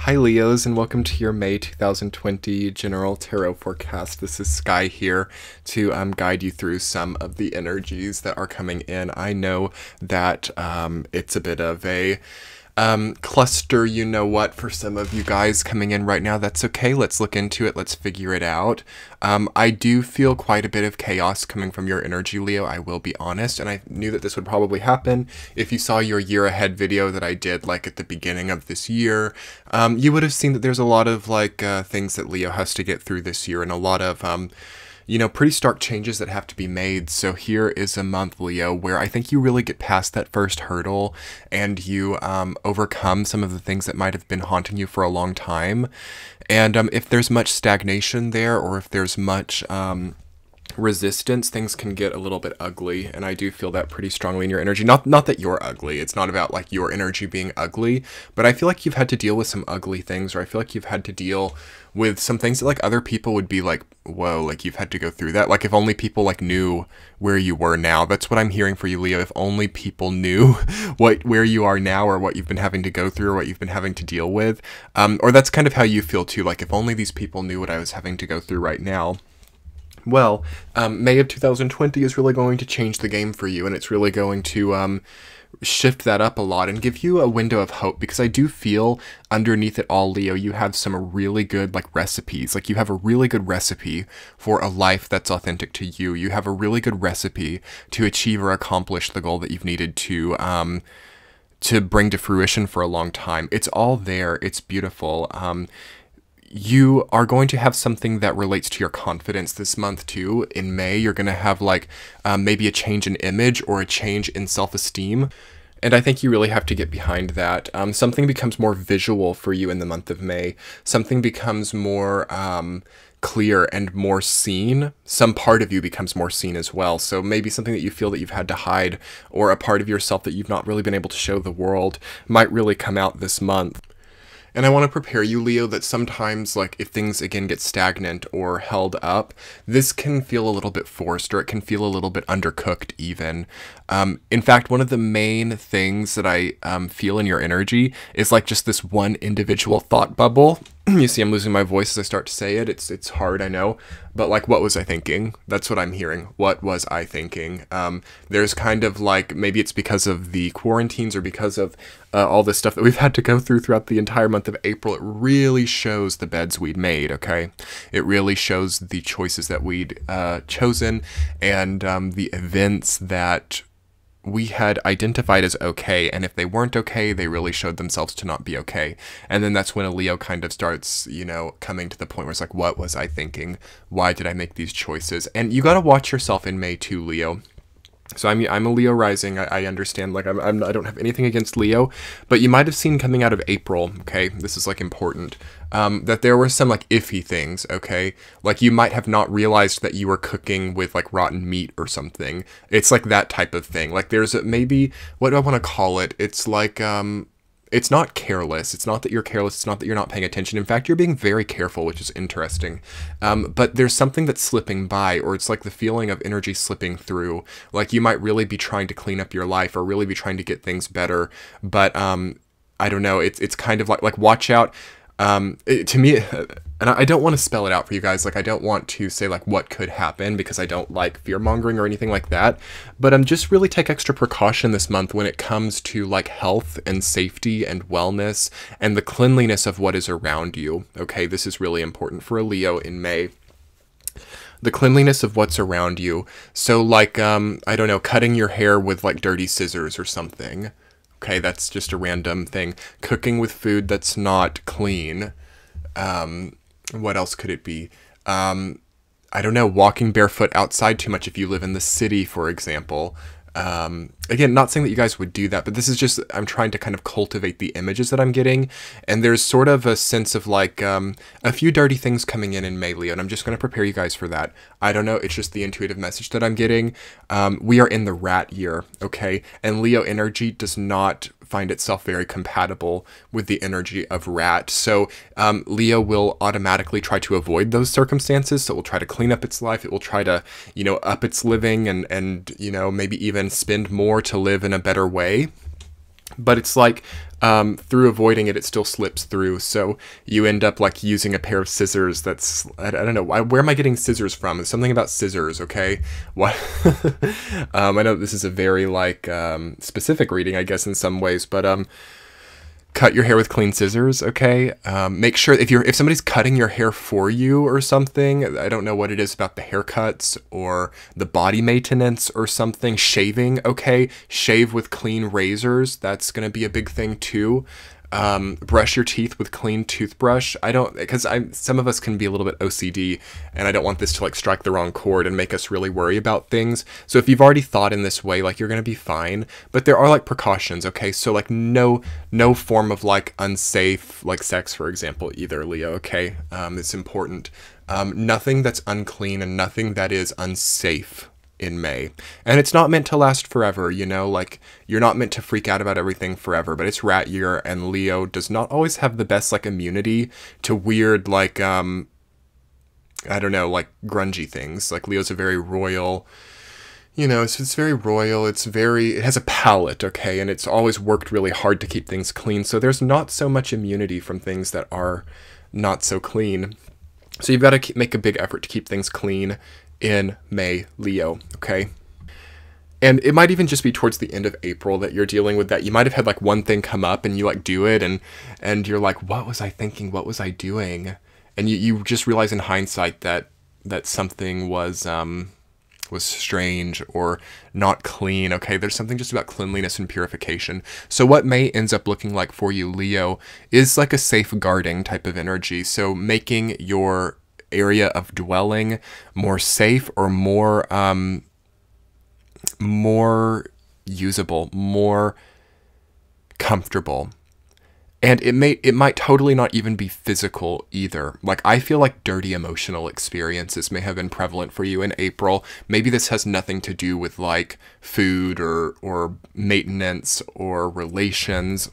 Hi Leos, and welcome to your May 2020 General Tarot Forecast. This is Sky here to guide you through some of the energies that are coming in. I know that it's a bit of a cluster, you know what, for some of you guys coming in right now. That's okay. Let's look into it. Let's figure it out. I do feel quite a bit of chaos coming from your energy, Leo. I will be honest, and I knew that this would probably happen. If you saw your year ahead video that I did like at the beginning of this year, you would have seen that there's a lot of like things that Leo has to get through this year, and a lot of you know, pretty stark changes that have to be made. So here is a month, Leo, where I think you really get past that first hurdle and you overcome some of the things that might have been haunting you for a long time. And if there's much stagnation there, or if there's much resistance, things can get a little bit ugly, and I do feel that pretty strongly in your energy. Not that you're ugly, it's not about like your energy being ugly, but I feel like you've had to deal with some ugly things, or I feel like you've had to deal with some things that like other people would be like, whoa, like you've had to go through that. Like if only people like knew where you were now. That's what I'm hearing for you, Leo. If only people knew where you are now, or what you've been having to go through, or what you've been having to deal with. Or that's kind of how you feel too, like if only these people knew what I was having to go through right now. Well, May of 2020 is really going to change the game for you, and it's really going to shift that up a lot and give you a window of hope, because I do feel underneath it all, Leo, you have some really good like recipes. Like you have a really good recipe for a life that's authentic to you. You have a really good recipe to achieve or accomplish the goal that you've needed to bring to fruition for a long time. It's all there. It's beautiful. You are going to have something that relates to your confidence this month too. In May, you're going to have like maybe a change in image or a change in self-esteem. And I think you really have to get behind that. Something becomes more visual for you in the month of May. Something becomes more clear and more seen. Some part of you becomes more seen as well. So maybe something that you feel that you've had to hide, or a part of yourself that you've not really been able to show the world, might really come out this month. And I want to prepare you, Leo, that sometimes, like, if things, again, get stagnant or held up, this can feel a little bit forced, or it can feel a little bit undercooked, even. In fact, one of the main things that I feel in your energy is, like, just this one individual thought bubble. You see I'm losing my voice as I start to say it. It's hard, I know. But, like, what was I thinking? That's what I'm hearing. What was I thinking? There's kind of, like, maybe it's because of the quarantines, or because of all this stuff that we've had to go throughout the entire month of April. It really shows the beds we'd made, okay? It really shows the choices that we'd chosen, and the events that we had identified as okay, and if they weren't okay, they really showed themselves to not be okay. And then that's when a Leo kind of starts, you know, coming to the point where it's like, what was I thinking? Why did I make these choices? And you got to watch yourself in May too, Leo. So I'm a Leo rising. I understand, like, I don't have anything against Leo, but you might have seen coming out of April, okay, this is like important, that there were some like iffy things, okay, like you might have not realized that you were cooking with like rotten meat or something. It's like that type of thing. Like there's maybe, what do I want to call it? It's like, it's not careless. It's not that you're careless. It's not that you're not paying attention. In fact, you're being very careful, which is interesting. But there's something that's slipping by, or it's like the feeling of energy slipping through. Like you might really be trying to clean up your life, or really be trying to get things better. But I don't know. It's kind of like watch out. To me, and I don't want to spell it out for you guys, like I don't want to say like what could happen, because I don't like fear-mongering or anything like that, but just really take extra precaution this month when it comes to like health and safety and wellness and the cleanliness of what is around you, okay? This is really important for a Leo in May. The cleanliness of what's around you. So like, I don't know, cutting your hair with like dirty scissors or something. Okay, that's just a random thing. Cooking with food that's not clean. What else could it be? I don't know, walking barefoot outside too much if you live in the city, for example. Again, not saying that you guys would do that, but this is just, I'm trying to kind of cultivate the images that I'm getting, and there's sort of a sense of like, a few dirty things coming in May, Leo, and I'm just going to prepare you guys for that. I don't know, it's just the intuitive message that I'm getting. We are in the rat year, okay, and Leo energy does not find itself very compatible with the energy of rat. So Leo will automatically try to avoid those circumstances. So it will try to clean up its life. It will try to, you know, up its living and you know, maybe even spend more to live in a better way. But it's like through avoiding it, it still slips through. So you end up like using a pair of scissors. That's I don't know. Where am I getting scissors from? It's something about scissors. Okay, what? I know this is a very like specific reading, I guess, in some ways, but cut your hair with clean scissors, okay? Make sure if somebody's cutting your hair for you or something, I don't know what it is about the haircuts or the body maintenance or something, shaving, okay? Shave with clean razors. That's going to be a big thing too. Brush your teeth with clean toothbrush. Because some of us can be a little bit OCD, and I don't want this to like strike the wrong chord and make us really worry about things. So if you've already thought in this way, like you're gonna be fine. But there are like precautions, okay? So like no form of like unsafe like sex, for example, either, Leo. Okay, it's important. Nothing that's unclean and nothing that is unsafe in May. And it's not meant to last forever, you know, like you're not meant to freak out about everything forever, but it's rat year and Leo does not always have the best like immunity to weird like I don't know, like grungy things. Like Leo's a very royal, you know, it's very royal, it has a palate, okay, and it's always worked really hard to keep things clean. So there's not so much immunity from things that are not so clean. So you've got to make a big effort to keep things clean in May, Leo, okay? And it might even just be towards the end of April that you're dealing with that. You might have had like one thing come up and you like do it and you're like, what was I thinking? What was I doing? And you just realize in hindsight that something was strange or not clean, okay? There's something just about cleanliness and purification. So what May ends up looking like for you, Leo, is like a safeguarding type of energy. So making your area of dwelling more safe or more usable, more comfortable. And it might totally not even be physical either. Like I feel like dirty emotional experiences may have been prevalent for you in April. Maybe this has nothing to do with like food or maintenance or relations.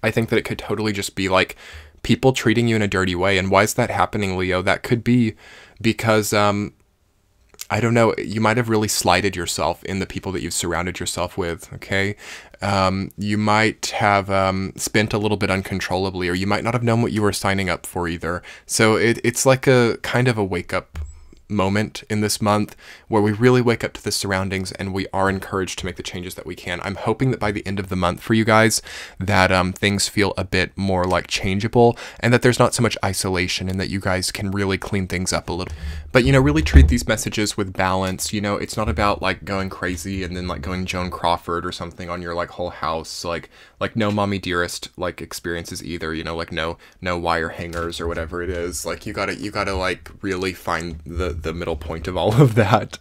I think that it could totally just be like people treating you in a dirty way. And why is that happening, Leo? That could be because, I don't know, you might have really slighted yourself in the people that you've surrounded yourself with, okay? You might have spent a little bit uncontrollably, or you might not have known what you were signing up for either. So it's like a kind of a wake-up moment in this month where we really wake up to the surroundings and we are encouraged to make the changes that we can. I'm hoping that by the end of the month for you guys that things feel a bit more like changeable and that there's not so much isolation and that you guys can really clean things up a little. But, you know, really treat these messages with balance. You know, it's not about like going crazy and then like going Joan Crawford or something on your like whole house, like no mommy dearest like experiences either, you know, like no wire hangers or whatever it is. Like you gotta like really find the middle point of all of that.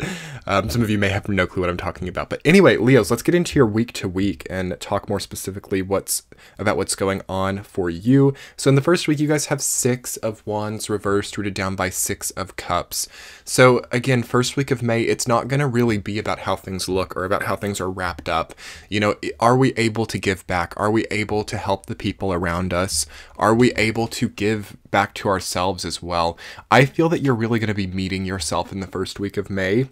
Some of you may have no clue what I'm talking about. But anyway, Leos, let's get into your week to week and talk more specifically about what's going on for you. So in the first week, you guys have 6 of Wands reversed, rooted down by 6 of Cups. So again, first week of May, it's not going to really be about how things look or about how things are wrapped up. You know, are we able to give back? Are we able to help the people around us? Are we able to give back to ourselves as well? I feel that you're really going to be meeting yourself in the first week of May.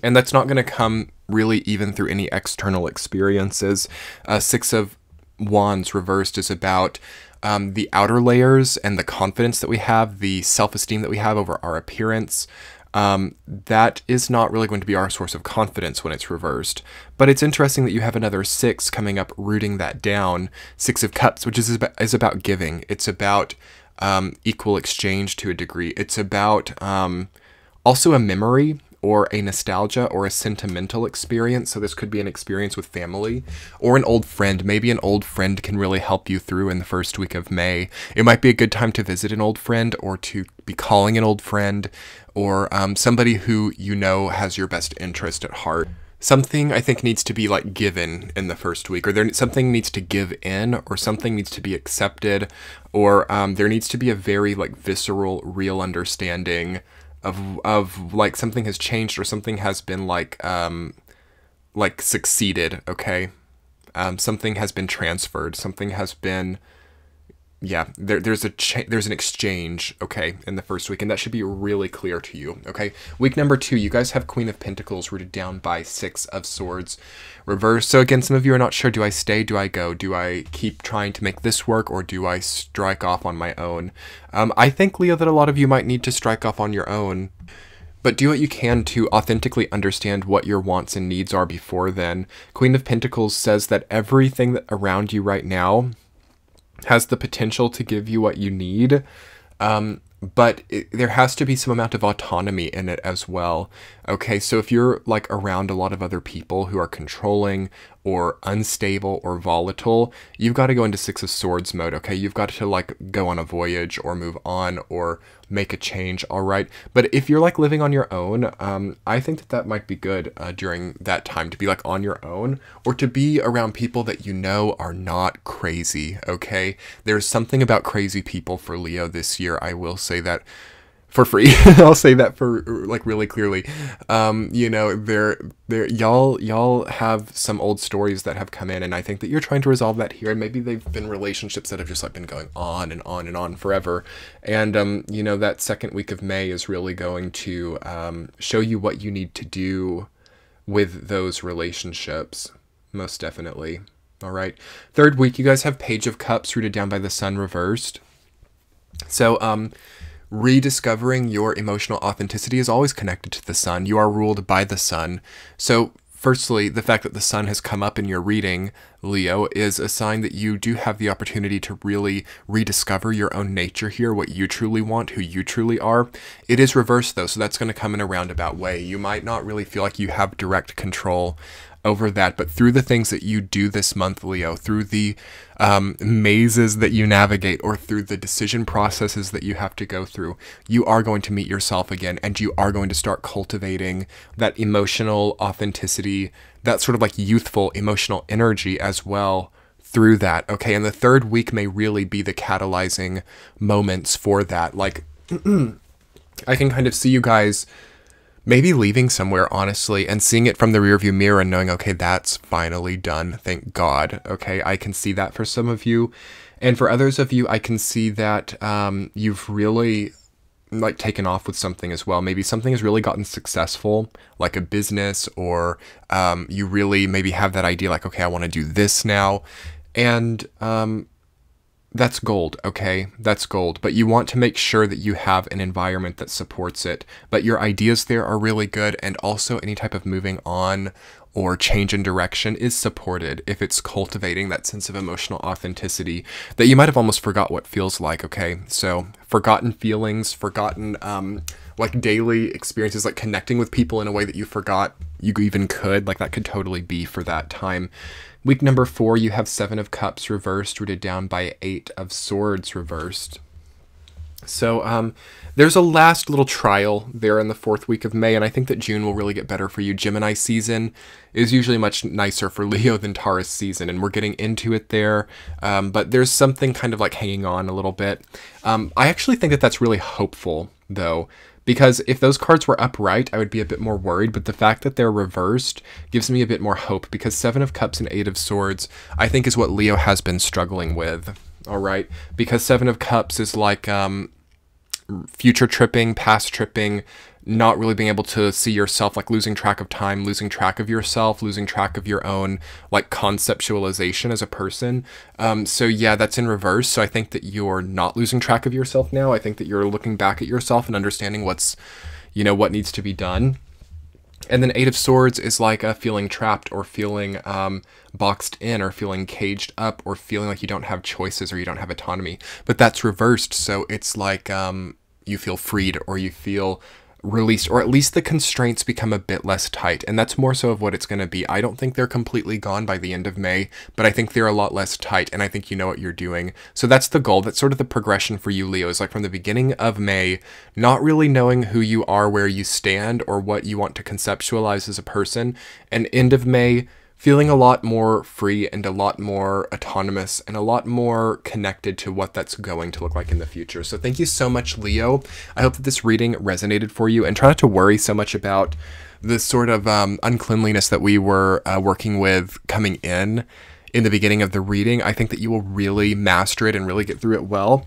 And that's not going to come really even through any external experiences. 6 of Wands reversed is about the outer layers and the confidence that we have, the self-esteem that we have over our appearance. That is not really going to be our source of confidence when it's reversed. But it's interesting that you have another 6 coming up, rooting that down. 6 of Cups, which is about giving. It's about equal exchange to a degree. It's about also a memory or a nostalgia or a sentimental experience. So this could be an experience with family or an old friend. Maybe an old friend can really help you through in the first week of May. It might be a good time to visit an old friend or to be calling an old friend or somebody who you know has your best interest at heart. Something I think needs to be like given in the first week, or something needs to give in, or something needs to be accepted, or there needs to be a very like visceral, real understanding of like something has changed or something has been like succeeded, okay? Something has been transferred, something has been yeah, there's an exchange, okay, in the first week, and that should be really clear to you, okay? Week number 2, you guys have Queen of Pentacles rooted down by 6 of Swords reversed. So again, some of you are not sure, do I stay, do I go, do I keep trying to make this work, or do I strike off on my own? I think, Leo, that a lot of you might need to strike off on your own, but do what you can to authentically understand what your wants and needs are before then. Queen of Pentacles says that everything around you right now has the potential to give you what you need, but there has to be some amount of autonomy in it as well. Okay, so if you're like around a lot of other people who are controlling or unstable or volatile, you've got to go into 6 of Swords mode, okay? You've got to like go on a voyage or move on or make a change, all right? But if you're like living on your own, I think that might be good during that time to be like on your own, or to be around people that you know are not crazy, okay? There's something about crazy people for Leo this year, I will say that for free. I'll say that for like really clearly. You know, y'all have some old stories that have come in, and I think that you're trying to resolve that here. And maybe they've been relationships that have just like been going on and on and on forever. And you know, that second week of May is really going to show you what you need to do with those relationships, most definitely. All right. Third week, you guys have Page of Cups rooted down by the Sun reversed. So rediscovering your emotional authenticity is always connected to the sun. You are ruled by the sun. So firstly, the fact that the sun has come up in your reading, Leo, is a sign that you do have the opportunity to really rediscover your own nature here, what you truly want, who you truly are. It is reversed though, so that's going to come in a roundabout way. You might not really feel like you have direct control over that, but through the things that you do this month, Leo, through the mazes that you navigate, or through the decision processes that you have to go through, you are going to meet yourself again, and you are going to start cultivating that emotional authenticity, that sort of like youthful emotional energy as well through that, okay? And the third week may really be the catalyzing moments for that. Like, I can kind of see you guys maybe leaving somewhere, honestly, and seeing it from the rearview mirror and knowing, okay, that's finally done. Thank God. Okay, I can see that for some of you. And for others of you, I can see that you've really like taken off with something as well. Maybe something has really gotten successful, like a business, or you really maybe have that idea like, okay, I want to do this now. And that's gold, okay? That's gold. But you want to make sure that you have an environment that supports it. But your ideas there are really good, and also any type of moving on or change in direction is supported if it's cultivating that sense of emotional authenticity that you might have almost forgot what feels like, okay? So forgotten feelings, forgotten like daily experiences, like connecting with people in a way that you forgot you even could, like that could totally be for that time. Week number 4, you have 7 of Cups reversed, rooted down by 8 of Swords reversed. So there's a last little trial there in the 4th week of May, and I think that June will really get better for you. Gemini season is usually much nicer for Leo than Taurus season, and we're getting into it there. But there's something kind of like hanging on a little bit. I actually think that that's really hopeful, though, because if those cards were upright, I would be a bit more worried, but the fact that they're reversed gives me a bit more hope, because 7 of Cups and 8 of Swords, I think, is what Leo has been struggling with, all right? Because 7 of Cups is like future tripping, past tripping, not really being able to see yourself, like losing track of time, losing track of yourself, losing track of your own like conceptualization as a person. So yeah, that's in reverse. So I think that you're not losing track of yourself now. I think that you're looking back at yourself and understanding what's, you know, what needs to be done. And then 8 of Swords is like feeling trapped, or feeling boxed in, or feeling caged up, or feeling like you don't have choices or you don't have autonomy. But that's reversed, so it's like you feel freed, or you feel released, or at least the constraints become a bit less tight, and that's more so of what it's going to be. I don't think they're completely gone by the end of May, but I think they're a lot less tight, and I think you know what you're doing. So that's the goal. That's sort of the progression for you, Leo, is like from the beginning of May, not really knowing who you are, where you stand, or what you want to conceptualize as a person, and end of May, feeling a lot more free and a lot more autonomous and a lot more connected to what that's going to look like in the future. So thank you so much, Leo. I hope that this reading resonated for you, and try not to worry so much about the sort of uncleanliness that we were working with coming in. in the beginning of the reading, I think that you will really master it and really get through it well.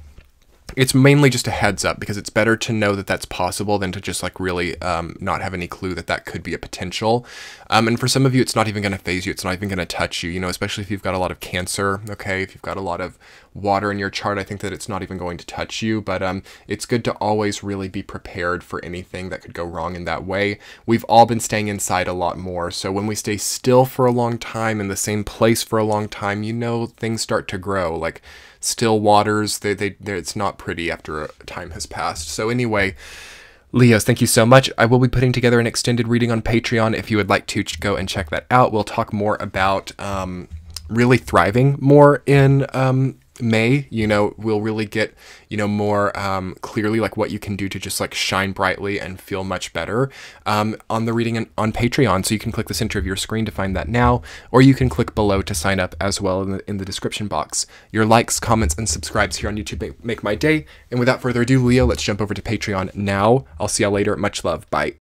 It's mainly just a heads up, because it's better to know that that's possible than to just like really not have any clue that that could be a potential. And for some of you, it's not even going to phase you. It's not even going to touch you, you know, especially if you've got a lot of Cancer. Okay. If you've got a lot of water in your chart, I think that it's not even going to touch you, but it's good to always really be prepared for anything that could go wrong in that way. We've all been staying inside a lot more. So when we stay still for a long time in the same place for a long time, you know, things start to grow. Like still waters, it's not pretty after time has passed. So anyway, Leos, thank you so much. I will be putting together an extended reading on Patreon. If you would like to go and check that out, we'll talk more about really thriving more in May. You know, we'll really get, you know, more clearly like what you can do to just like shine brightly and feel much better on the reading on Patreon. So you can click the center of your screen to find that now, or you can click below to sign up as well in the description box. Your likes, comments, and subscribes here on YouTube make my day. And without further ado, Leo, let's jump over to Patreon now. I'll see y'all later. Much love. Bye.